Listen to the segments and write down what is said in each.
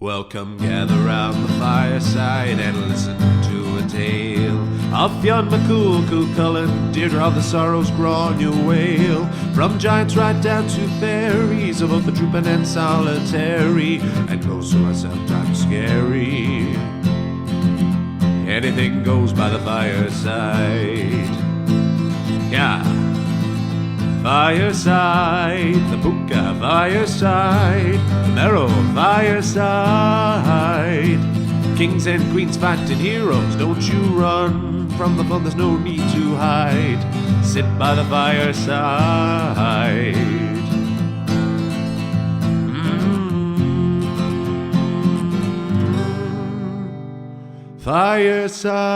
Welcome, gather round the fireside and listen to a tale of Fionn McCool, Cullen, Deirdre of the Sorrows, Grainne Wail. From giants right down to fairies, of both the drooping and solitary, and ghosts who are sometimes scary. Anything goes by the fireside. Yeah. Fireside, the Puka fireside, the Marrow fireside. Kings and queens fighting heroes, don't you run from the fun, there's no need to hide. Sit by the fireside. Fireside.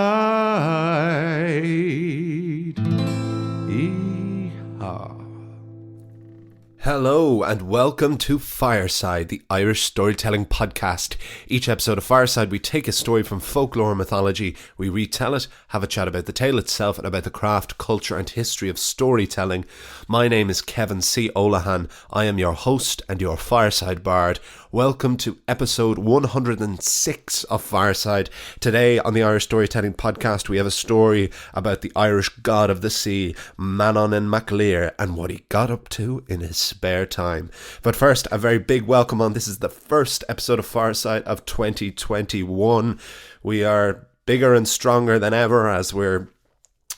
Hello and welcome to Fireside, the Irish storytelling podcast. Each episode of Fireside, we take a story from folklore and mythology, we retell it, have a chat about the tale itself and about the craft, culture and history of storytelling. My name is Kevin C. Olahan. I am your host and your Fireside Bard. Welcome to episode 106 of Fireside. Today on the Irish Storytelling Podcast, we have a story about the Irish god of the sea, Manannán Mac Lir, and what he got up to in his spare time. But first, a very big welcome on. This is the first episode of Fireside of 2021. We are bigger and stronger than ever as we're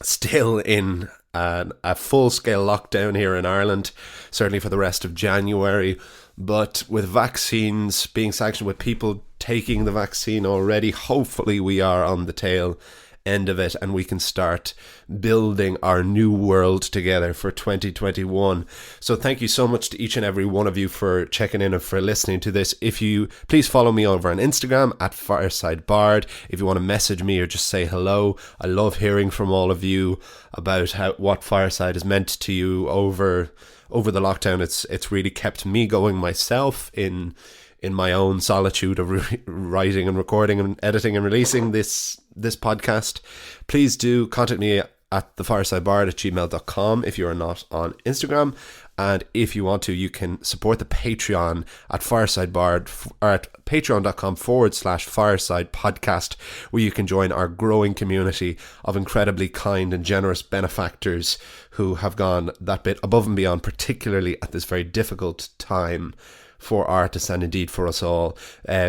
still in a full-scale lockdown here in Ireland, certainly for the rest of January. But with vaccines being sanctioned, with people taking the vaccine already, hopefully we are on the tail end of it and we can start building our new world together for 2021. So thank you so much to each and every one of you for checking in and for listening to this. If you please follow me over on Instagram at FiresideBard. If you want to message me or just say hello, I love hearing from all of you about what Fireside has meant to you over the lockdown. It's really kept me going myself in my own solitude of writing and recording and editing and releasing this podcast. Please do contact me at thefiresidebard@gmail.com if you are not on Instagram. And if you want to, you can support the Patreon at FiresideBard or at patreon.com/Fireside Podcast, where you can join our growing community of incredibly kind and generous benefactors who have gone that bit above and beyond, particularly at this very difficult time for artists and indeed for us all.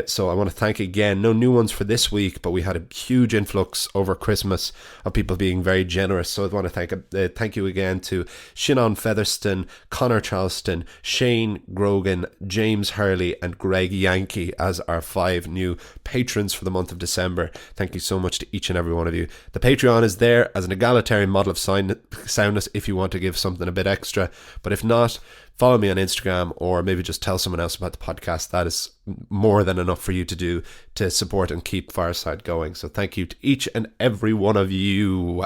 So I want to thank again, no new ones for this week, but we had a huge influx over Christmas of people being very generous. So I want to thank you again to Shannon Featherston, Connor Charleston, Shane Grogan, James Hurley and Greg Yankee as our 5 new patrons for the month of December. Thank you so much to each and every one of you. The Patreon is there as an egalitarian model of soundness if you want to give something a bit extra, but if not, follow me on Instagram or maybe just tell someone else about the podcast. That is more than enough for you to do to support and keep Fireside going. So thank you to each and every one of you.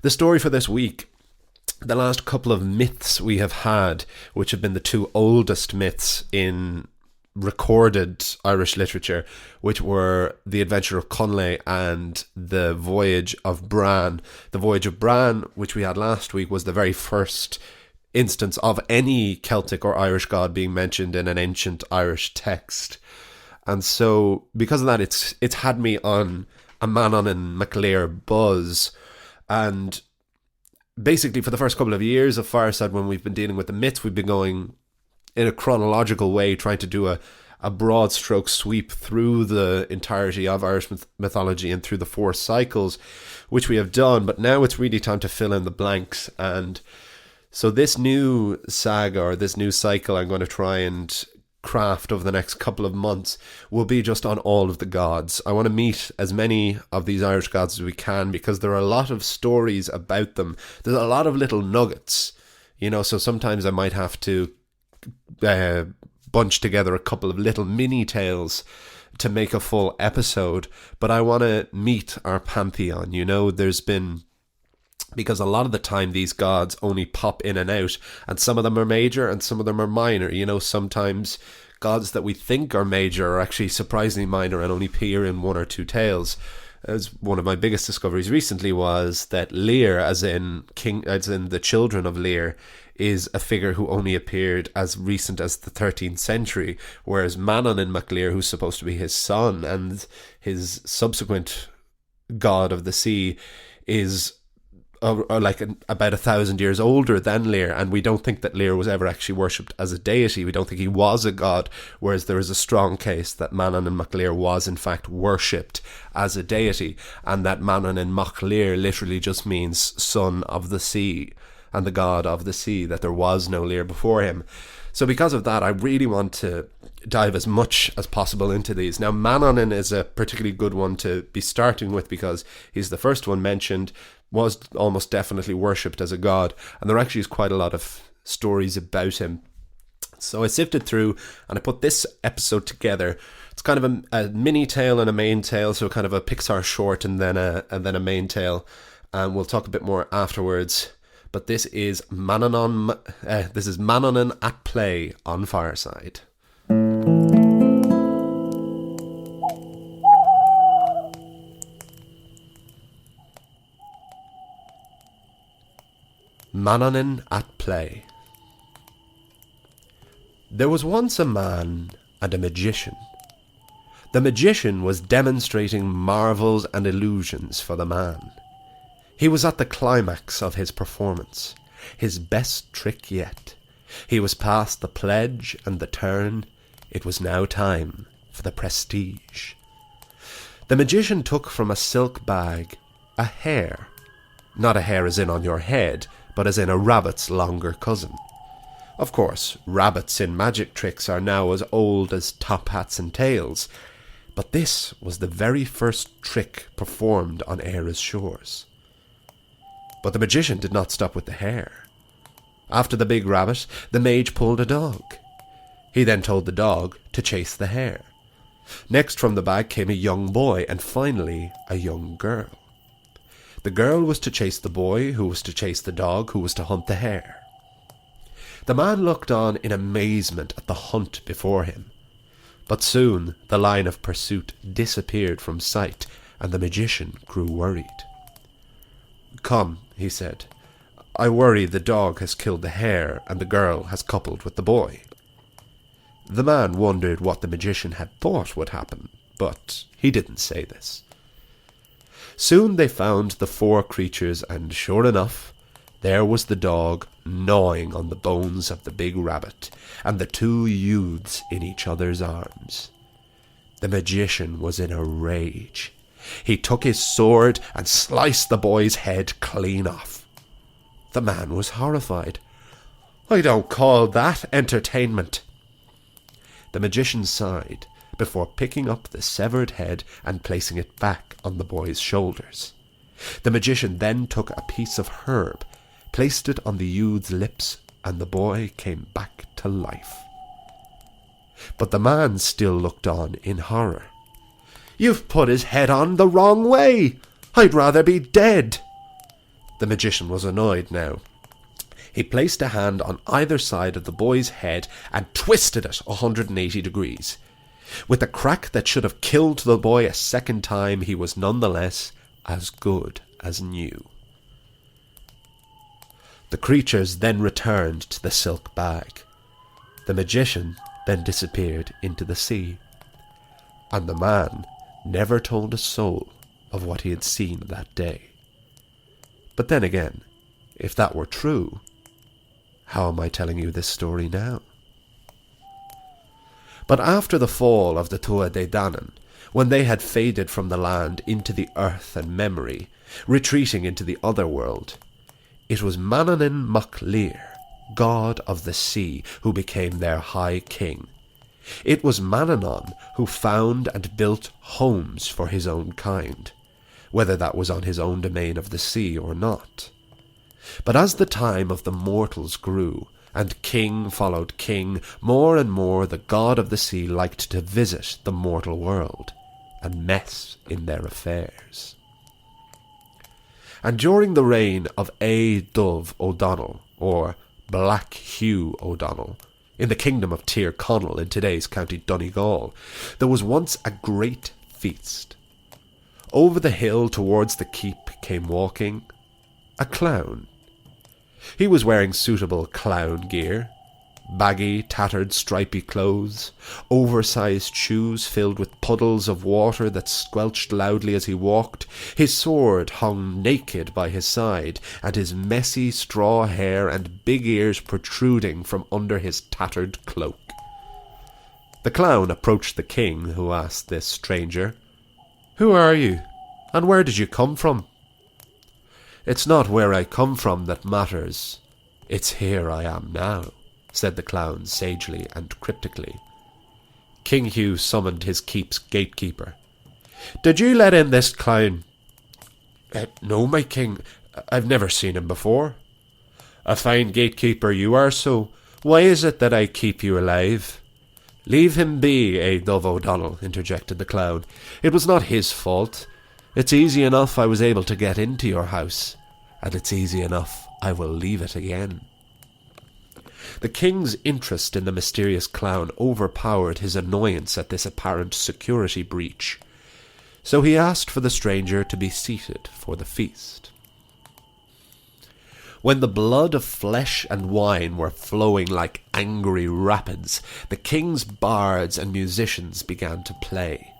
The story for this week, the last couple of myths we have had, which have been the 2 oldest myths in recorded Irish literature, which were The Adventure of Conley and The Voyage of Bran. The Voyage of Bran, which we had last week, was the very first instance of any Celtic or Irish god being mentioned in an ancient Irish text. And so because of that, it's had me on a Manannán Mac Lir buzz. And basically for the first couple of years of Fireside, when we've been dealing with the myths, we've been going in a chronological way, trying to do a broad stroke sweep through the entirety of Irish mythology and through the 4 cycles, which we have done. But now it's really time to fill in the blanks. And so this new saga or this new cycle I'm going to try and craft over the next couple of months will be just on all of the gods. I want to meet as many of these Irish gods as we can because there are a lot of stories about them. There's a lot of little nuggets, so sometimes I might have to bunch together a couple of little mini tales to make a full episode, but I want to meet our pantheon. Because a lot of the time these gods only pop in and out, and some of them are major and some of them are minor. Sometimes gods that we think are major are actually surprisingly minor and only appear in 1 or 2 tales. As one of my biggest discoveries recently was that Lir, as in the children of Lir, is a figure who only appeared as recent as the 13th century, whereas Manannán Mac Lir, who's supposed to be his son and his subsequent god of the sea, is about 1,000 years older than Lir, and we don't think that Lir was ever actually worshipped as a deity. We don't think he was a god, whereas there is a strong case that Manannán Mac Lir was in fact worshipped as a deity, and that Manannán Mac Lir literally just means son of the sea and the god of the sea, that there was no Lir before him. So because of that, I really want to dive as much as possible into these. Now, Manannán is a particularly good one to be starting with because he's the first one mentioned, was almost definitely worshipped as a god, and there actually is quite a lot of stories about him. So I sifted through and I put this episode together. It's kind of a mini tale and a main tale, so kind of a Pixar short and then a main tale, and we'll talk a bit more afterwards. But this is Manannán at play on Fireside. Manannán at play. There was once a man and a magician. The magician was demonstrating marvels and illusions for the man. He was at the climax of his performance, his best trick yet. He was past the pledge and the turn. It was now time for the prestige. The magician took from a silk bag a hair. Not a hair as in on your head, but as in a rabbit's longer cousin. Of course, rabbits in magic tricks are now as old as top hats and tails, but this was the very first trick performed on Éire's shores. But the magician did not stop with the hair. After the big rabbit, the mage pulled a dog. He then told the dog to chase the hare. Next from the bag came a young boy, and finally a young girl. The girl was to chase the boy, who was to chase the dog, who was to hunt the hare. The man looked on in amazement at the hunt before him. But soon the line of pursuit disappeared from sight, and the magician grew worried. "Come," he said, "I worry the dog has killed the hare, and the girl has coupled with the boy." The man wondered what the magician had thought would happen, but he didn't say this. Soon they found the four creatures, and sure enough, there was the dog gnawing on the bones of the big rabbit, and the two youths in each other's arms. The magician was in a rage. He took his sword and sliced the boy's head clean off. The man was horrified. "I don't call that entertainment." The magician sighed before picking up the severed head and placing it back on the boy's shoulders. The magician then took a piece of herb, placed it on the youth's lips, and the boy came back to life. But the man still looked on in horror. "You've put his head on the wrong way. I'd rather be dead." The magician was annoyed now. He placed a hand on either side of the boy's head and twisted it 180 degrees. With a crack that should have killed the boy a second time, he was nonetheless as good as new. The creatures then returned to the silk bag. The magician then disappeared into the sea, and the man never told a soul of what he had seen that day. But then again, if that were true, how am I telling you this story now? But after the fall of the Tuatha Dé Danann, when they had faded from the land into the earth and memory, retreating into the other world, it was Manannán Mac Lir, god of the sea, who became their high king. It was Manannán who found and built homes for his own kind, whether that was on his own domain of the sea or not. But as the time of the mortals grew, and king followed king, more and more the god of the sea liked to visit the mortal world and mess in their affairs. And during the reign of Dubh O'Donnell, or Black Hugh O'Donnell, in the kingdom of Tir Connell in today's County Donegal, there was once a great feast. Over the hill towards the keep came walking a clown. He was wearing suitable clown gear, baggy, tattered, stripy clothes, oversized shoes filled with puddles of water that squelched loudly as he walked. His sword hung naked by his side, and his messy straw hair and big ears protruding from under his tattered cloak. The clown approached the king, who asked this stranger, "Who are you, and where did you come from?" "It's not where I come from that matters. It's here I am now," said the clown sagely and cryptically. King Hugh summoned his keep's gatekeeper. "Did you let in this clown?" "No, my king. I've never seen him before." "A fine gatekeeper you are, so why is it that I keep you alive?" "Leave him be, Dove O'Donnell," interjected the clown. "It was not his fault. It's easy enough I was able to get into your house, and it's easy enough I will leave it again." The king's interest in the mysterious clown overpowered his annoyance at this apparent security breach, so he asked for the stranger to be seated for the feast. When the blood of flesh and wine were flowing like angry rapids, the king's bards and musicians began to play.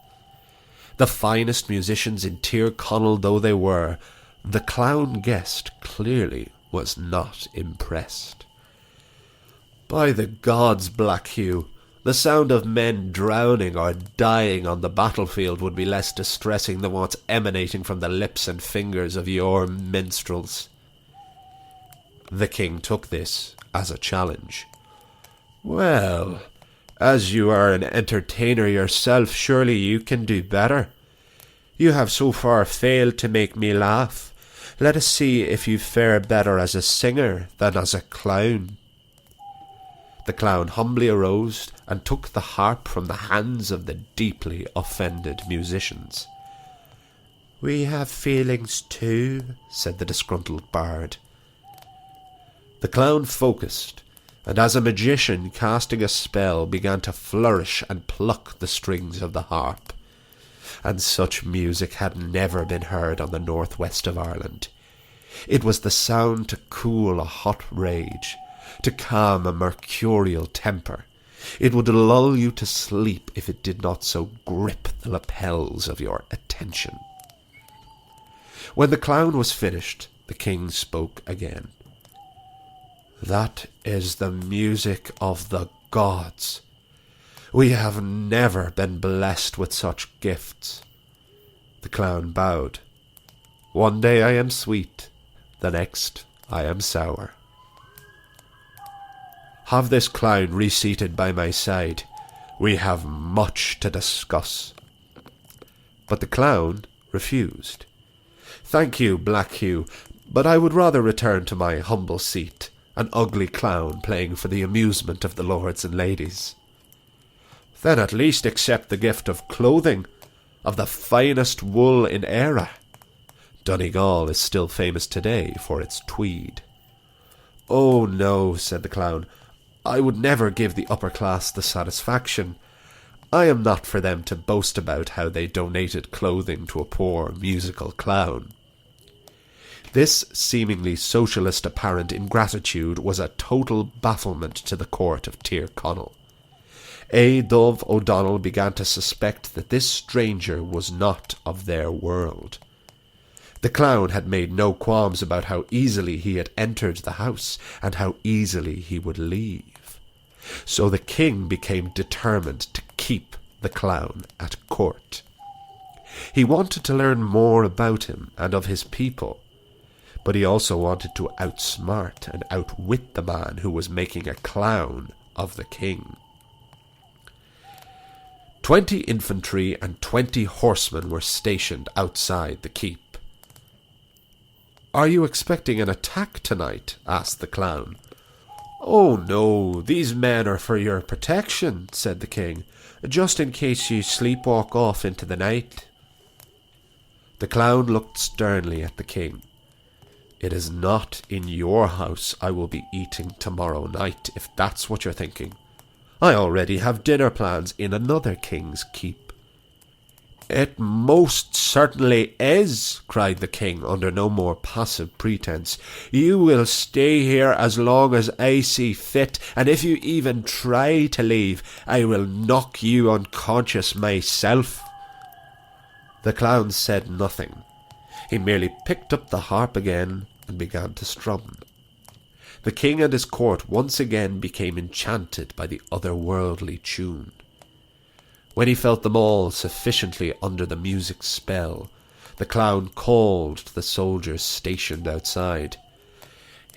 The finest musicians in Tir Connell though they were, the clown guest clearly was not impressed. "By the gods, Black Hugh, the sound of men drowning or dying on the battlefield would be less distressing than what's emanating from the lips and fingers of your minstrels." The king took this as a challenge. "Well, as you are an entertainer yourself, surely you can do better. You have so far failed to make me laugh. Let us see if you fare better as a singer than as a clown." The clown humbly arose and took the harp from the hands of the deeply offended musicians. "We have feelings too," said the disgruntled bard. The clown focused, and as a magician casting a spell began to flourish and pluck the strings of the harp. And such music had never been heard on the northwest of Ireland. It was the sound to cool a hot rage, to calm a mercurial temper. It would lull you to sleep if it did not so grip the lapels of your attention. When the clown was finished, the king spoke again. "That is the music of the gods. We have never been blessed with such gifts." The clown bowed. "One day I am sweet, the next I am sour. Have this clown reseated by my side. We have much to discuss." But the clown refused. "Thank you, Black Hugh, but I would rather return to my humble seat, an ugly clown playing for the amusement of the lords and ladies." "Then at least accept the gift of clothing, of the finest wool in Eire. Donegal is still famous today for its tweed." "Oh no," said the clown, "I would never give the upper class the satisfaction. I am not for them to boast about how they donated clothing to a poor musical clown." This seemingly socialist apparent ingratitude was a total bafflement to the court of Tir Connell. Dove O'Donnell began to suspect that this stranger was not of their world. The clown had made no qualms about how easily he had entered the house and how easily he would leave. So the king became determined to keep the clown at court. He wanted to learn more about him and of his people, but he also wanted to outsmart and outwit the man who was making a clown of the king. 20 infantry and 20 horsemen were stationed outside the keep. "Are you expecting an attack tonight?" asked the clown. "Oh no, these men are for your protection," said the king, "just in case you sleepwalk off into the night." The clown looked sternly at the king. "It is not in your house I will be eating tomorrow night, if that's what you're thinking. I already have dinner plans in another king's keep." "It most certainly is," cried the king under no more passive pretense. "You will stay here as long as I see fit, and if you even try to leave, I will knock you unconscious myself." The clown said nothing. He merely picked up the harp again and began to strum. The king and his court once again became enchanted by the otherworldly tune. When he felt them all sufficiently under the music's spell, the clown called to the soldiers stationed outside.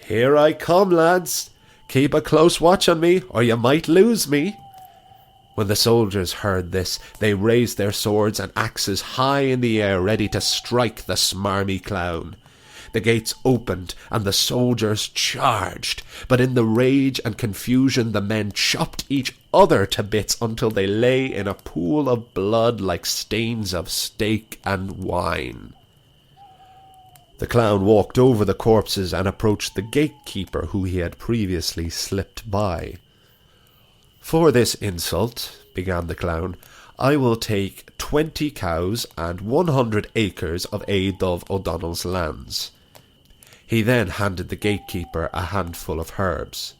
"Here I come, lads. Keep a close watch on me, or you might lose me." When the soldiers heard this, they raised their swords and axes high in the air, ready to strike the smarmy clown. The gates opened, and the soldiers charged, but in the rage and confusion the men chopped each other to bits until they lay in a pool of blood like stains of steak and wine. The clown walked over the corpses and approached the gatekeeper who he had previously slipped by. "For this insult," began the clown, "I will take 20 cows and 100 acres of A. Dove O'Donnell's lands." He then handed the gatekeeper a handful of herbs.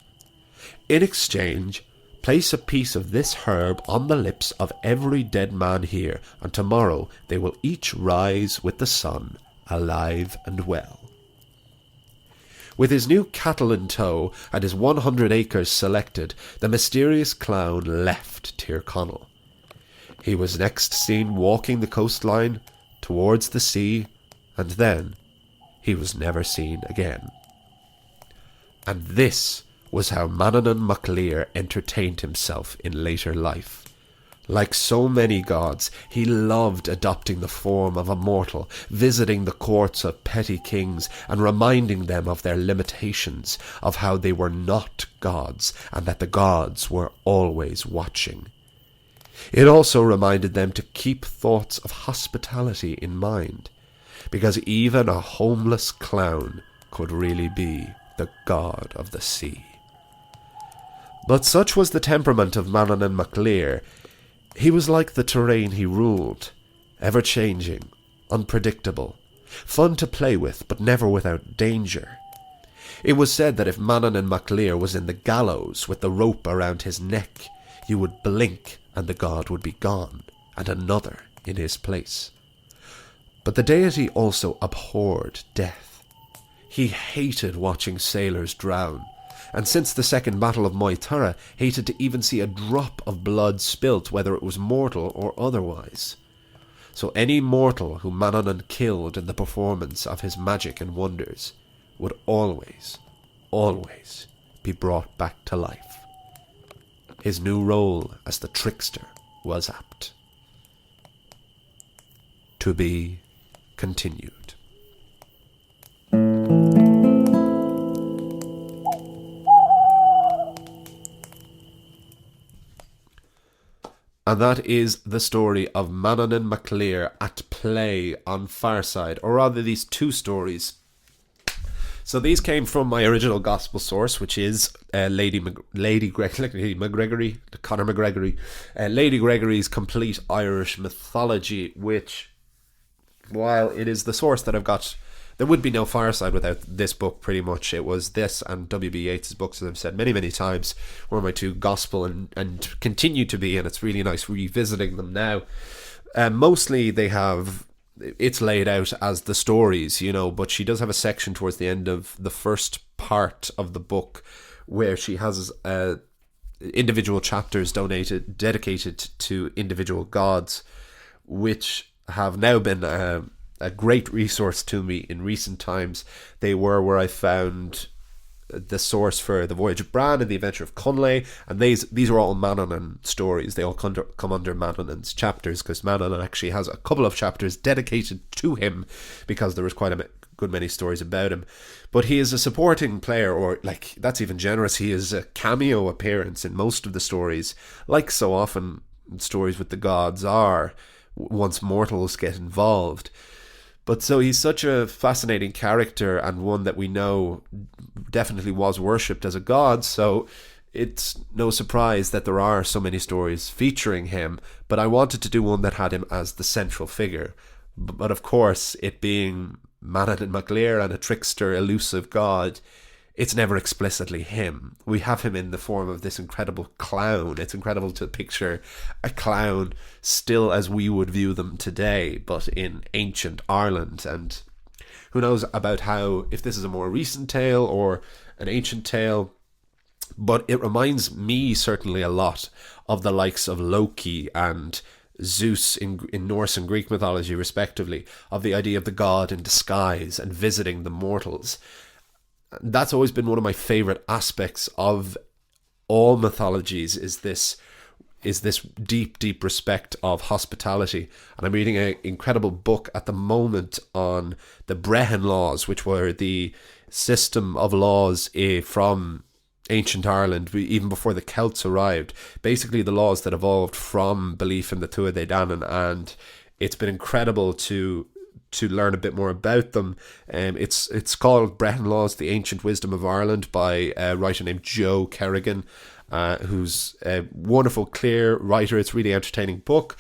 "In exchange, place a piece of this herb on the lips of every dead man here, and tomorrow they will each rise with the sun, alive and well." With his new cattle in tow and his 100 acres selected, the mysterious clown left Tyrconnell. He was next seen walking the coastline towards the sea, and then he was never seen again. And this was how Manannán Mac Lir entertained himself in later life. Like so many gods, he loved adopting the form of a mortal, visiting the courts of petty kings and reminding them of their limitations, of how they were not gods and that the gods were always watching. It also reminded them to keep thoughts of hospitality in mind, because even a homeless clown could really be the god of the sea. But such was the temperament of Manannán Mac Lir. He was like the terrain he ruled, ever-changing, unpredictable, fun to play with, but never without danger. It was said that if Manannán Mac Lir was in the gallows with the rope around his neck, you would blink and the god would be gone, and another in his place. But the deity also abhorred death. He hated watching sailors drown, and since the Second Battle of Moytura, hated to even see a drop of blood spilt, whether it was mortal or otherwise. So any mortal who Manannán killed in the performance of his magic and wonders would always, always be brought back to life. His new role as the trickster was apt. To be continued. And that is the story of Manannán Mac Lir at play on Farside, or rather these two stories. So these came from my original gospel source, which is Lady McGregory, Conor McGregory, Lady Gregory's Complete Irish Mythology, which, while it is the source that I've got, there would be no Fireside without this book, pretty much. It was this and W.B. Yeats' books, as I've said many, many times, were my two gospel and continue to be, and it's really nice revisiting them now. Mostly they have, it's laid out as the stories, you know, but she does have a section towards the end of the first part of the book where she has individual chapters dedicated to individual gods, which have now been a great resource to me in recent times. They were where I found the source for The Voyage of Bran and The Adventure of Connlay, and these are all Manannán stories. They all come under Manannán's chapters, because Manannán actually has a couple of chapters dedicated to him, because there was quite a good many stories about him. But he is a supporting player, or like, that's even generous. He is a cameo appearance in most of the stories, like so often stories with the gods are, once mortals get involved. But so he's such a fascinating character, and one that we know definitely was worshipped as a god. So it's no surprise that there are so many stories featuring him, but I wanted to do one that had him as the central figure. But of course, it being Manannán Mac Lir and a trickster, elusive god, it's never explicitly him. We have him in the form of this incredible clown. It's incredible to picture a clown still as we would view them today, but in ancient Ireland. And who knows about how, if this is a more recent tale or an ancient tale, but it reminds me certainly a lot of the likes of Loki and Zeus in Norse and Greek mythology respectively, of the idea of the god in disguise and visiting the mortals. That's always been one of my favourite aspects of all mythologies, is this deep respect of hospitality. And I'm reading an incredible book at the moment on the Brehon laws, which were the system of laws from ancient Ireland, even before the Celts arrived. Basically the laws that evolved from belief in the Tuatha Dé Danann, and it's been incredible to learn a bit more about them. It's called Brehon Laws, The Ancient Wisdom of Ireland, by a writer named Joe Kerrigan, who's a wonderful, clear writer. It's a really entertaining book.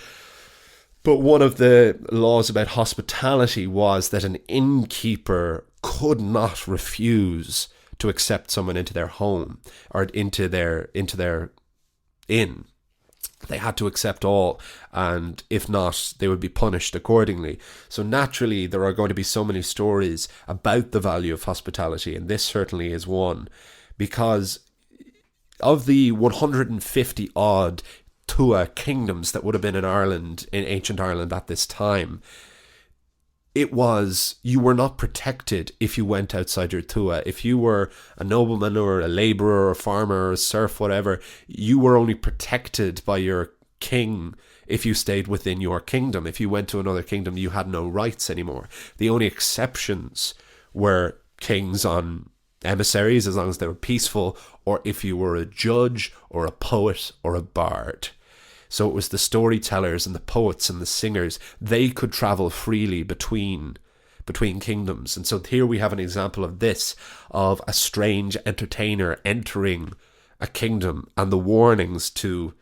But one of the laws about hospitality was that an innkeeper could not refuse to accept someone into their home or into their inn. They had to accept all, and if not, they would be punished accordingly. So naturally, there are going to be so many stories about the value of hospitality, and this certainly is one, because of the 150 odd Tuatha kingdoms that would have been in Ireland, in ancient Ireland at this time, you were not protected if you went outside your Tuatha. If you were a nobleman or a labourer or a farmer or a serf, whatever, you were only protected by your king if you stayed within your kingdom. If you went to another kingdom, you had no rights anymore. The only exceptions were kings on emissaries, as long as they were peaceful, or if you were a judge or a poet or a bard. So it was the storytellers and the poets and the singers. They could travel freely between kingdoms. And so here we have an example of this, of a strange entertainer entering a kingdom, and the warnings to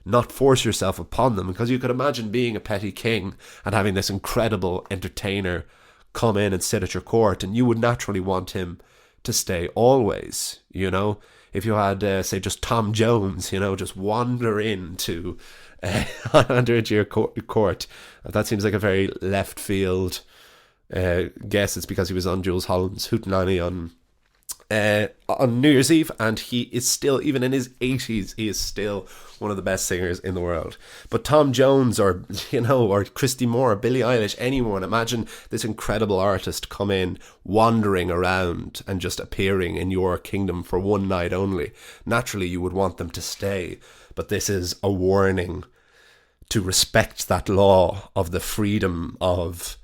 not force yourself upon them, because you could imagine being a petty king and having this incredible entertainer come in and sit at your court, and you would naturally want him to stay always, you know. If you had, say, just Tom Jones, you know, just wander into your court. That seems like a very left field guess. It's because he was on Jules Holland's Hootenanny on New Year's Eve, and he is still, even in his 80s, he is still one of the best singers in the world. But Tom Jones, or Christy Moore, or Billie Eilish, anyone, imagine this incredible artist come in, wandering around and just appearing in your kingdom for one night only. Naturally, you would want them to stay, but this is a warning to respect that law of the freedom of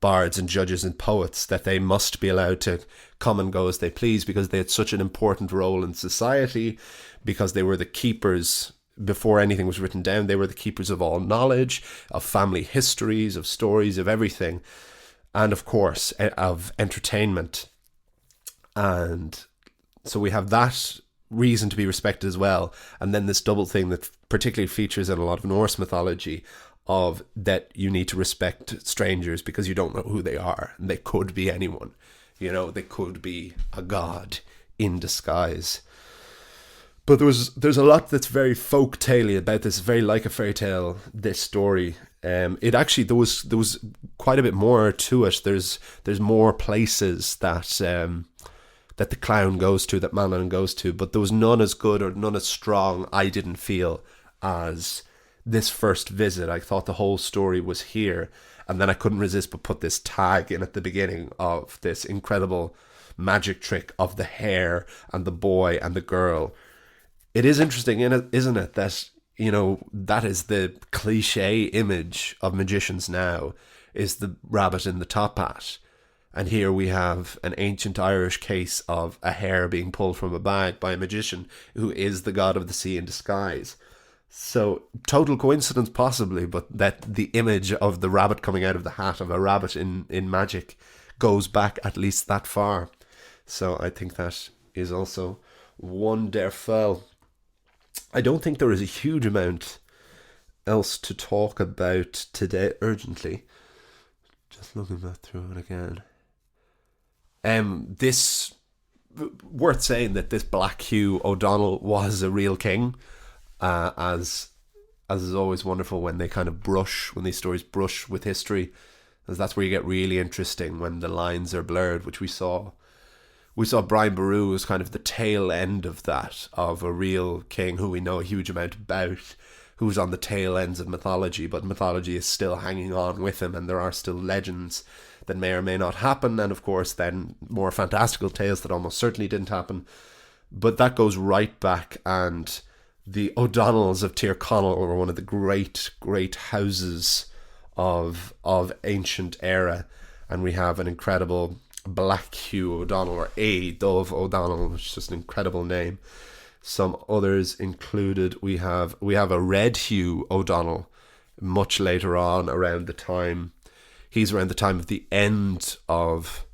bards and judges and poets, that they must be allowed to come and go as they please, because they had such an important role in society, because they were the keepers. Before anything was written down, they were the keepers of all knowledge, of family histories, of stories, of everything, and of course of entertainment. And so we have that reason to be respected as well, and then this double thing that particularly features in a lot of Norse mythology, of that you need to respect strangers because you don't know who they are, and they could be anyone, you know, they could be a god in disguise. But there's a lot that's very folk tale-y about this, very like a fairy tale, this story. It actually, there was quite a bit more to it. There's more places that the clown goes to, that Manannán goes to, but there was none as good or none as strong, I didn't feel, as this first visit. I thought the whole story was here, and then I couldn't resist but put this tag in at the beginning of this incredible magic trick of the hare and the boy and the girl. It is interesting, isn't it, that, you know, that is the cliche image of magicians now, is the rabbit in the top hat. And here we have an ancient Irish case of a hare being pulled from a bag by a magician who is the god of the sea in disguise. So, total coincidence possibly, but that the image of the rabbit coming out of the hat of a rabbit in magic goes back at least that far. So I think that is also wonderful. I don't think there is a huge amount else to talk about today urgently. Just looking back through it again. This worth saying that this Black Hugh O'Donnell was a real king, as is always wonderful when they kind of when these stories brush with history, as that's where you get really interesting when the lines are blurred, which we saw. We saw Brian Boru was kind of the tail end of that, of a real king who we know a huge amount about, who's on the tail ends of mythology, but mythology is still hanging on with him, and there are still legends that may or may not happen, and of course then more fantastical tales that almost certainly didn't happen. But that goes right back, and the O'Donnells of Tyrconnell were one of the great houses of ancient era, and we have an incredible Black Hugh O'Donnell, or A. Dove O'Donnell, which is just an incredible name. Some others included, we have a Red Hugh O'Donnell, much later on, he's around the time of the end of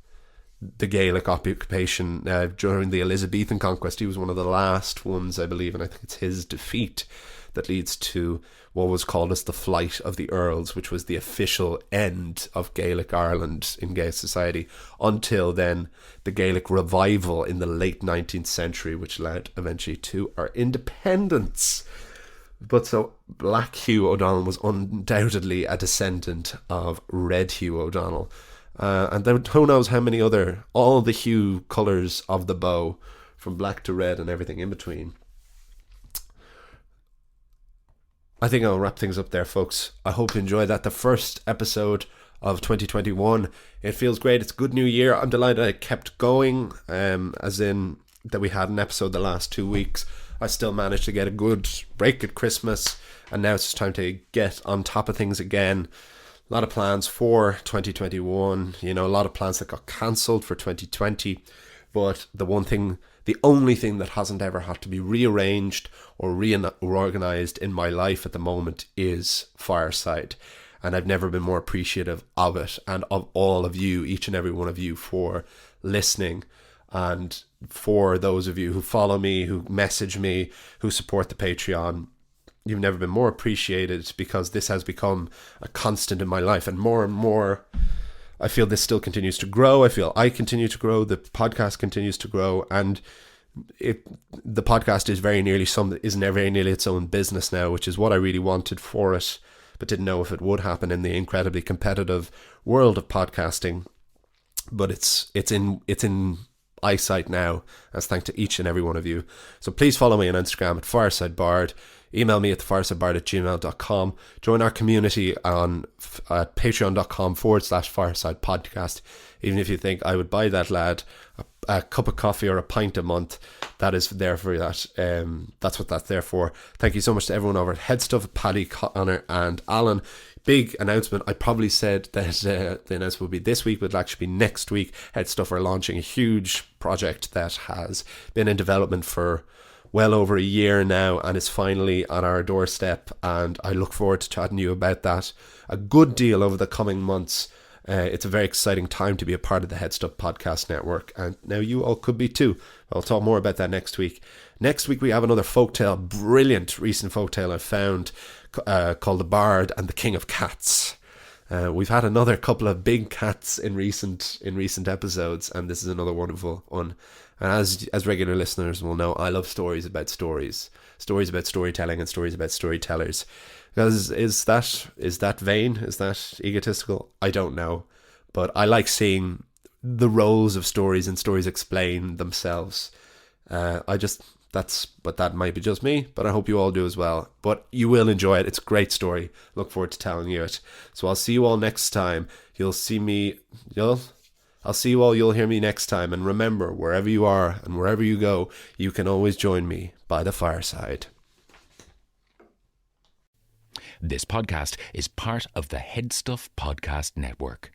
the Gaelic occupation during the Elizabethan conquest. He was one of the last ones, I believe, and I think it's his defeat that leads to what was called as the Flight of the Earls, which was the official end of Gaelic Ireland in Gaelic society, until then the Gaelic revival in the late 19th century, which led eventually to our independence. But so Black Hugh O'Donnell was undoubtedly a descendant of Red Hugh O'Donnell. And then who knows how many all the hue colours of the bow, from black to red and everything in between. I think I'll wrap things up there, folks. I hope you enjoyed that. The first episode of 2021. It feels great. It's a good new year. I'm delighted I kept going, as in that we had an episode the last 2 weeks. I still managed to get a good break at Christmas, and now it's time to get on top of things again. A lot of plans for 2021, a lot of plans that got cancelled for 2020, but the only thing that hasn't ever had to be rearranged or reorganized in my life at the moment is Fireside. And I've never been more appreciative of it and of all of you, each and every one of you, for listening. And for those of you who follow me, who message me, who support the Patreon, you've never been more appreciated, because this has become a constant in my life. And more, I feel this still continues to grow. I feel I continue to grow. The podcast continues to grow. And the podcast is very nearly its own business now, which is what I really wanted for it, but didn't know if it would happen in the incredibly competitive world of podcasting. But it's in eyesight now, as thanks to each and every one of you. So please follow me on Instagram at FiresideBard. Email me at thefiresidebard@gmail.com. Join our community on patreon.com/Fireside Podcast. Even if you think I would buy that lad a cup of coffee or a pint a month, that is there for that. That's what that's there for. Thank you so much to everyone over at Headstuff, Paddy, Connor and Alan. Big announcement. I probably said that the announcement would be this week, but it'll actually be next week. Headstuff are launching a huge project that has been in development for well over a year now, and is finally on our doorstep, and I look forward to chatting to you about that a good deal over the coming months. It's a very exciting time to be a part of the Headstuff Podcast Network, and now you all could be too. I'll talk more about that next week. Next week we have another folktale, brilliant recent folktale I found, called The Bard and the King of Cats. We've had another couple of big cats in recent episodes, and this is another wonderful one. And as regular listeners will know, I love stories about stories about storytelling, and stories about storytellers. Because is that vain? Is that egotistical? I don't know, but I like seeing the roles of stories and stories explain themselves. But that might be just me, but I hope you all do as well. But you will enjoy it. It's a great story. Look forward to telling you it. So I'll see you all next time. I'll see you all. You'll hear me next time. And remember, wherever you are and wherever you go, you can always join me by the fireside. This podcast is part of the Headstuff Podcast Network.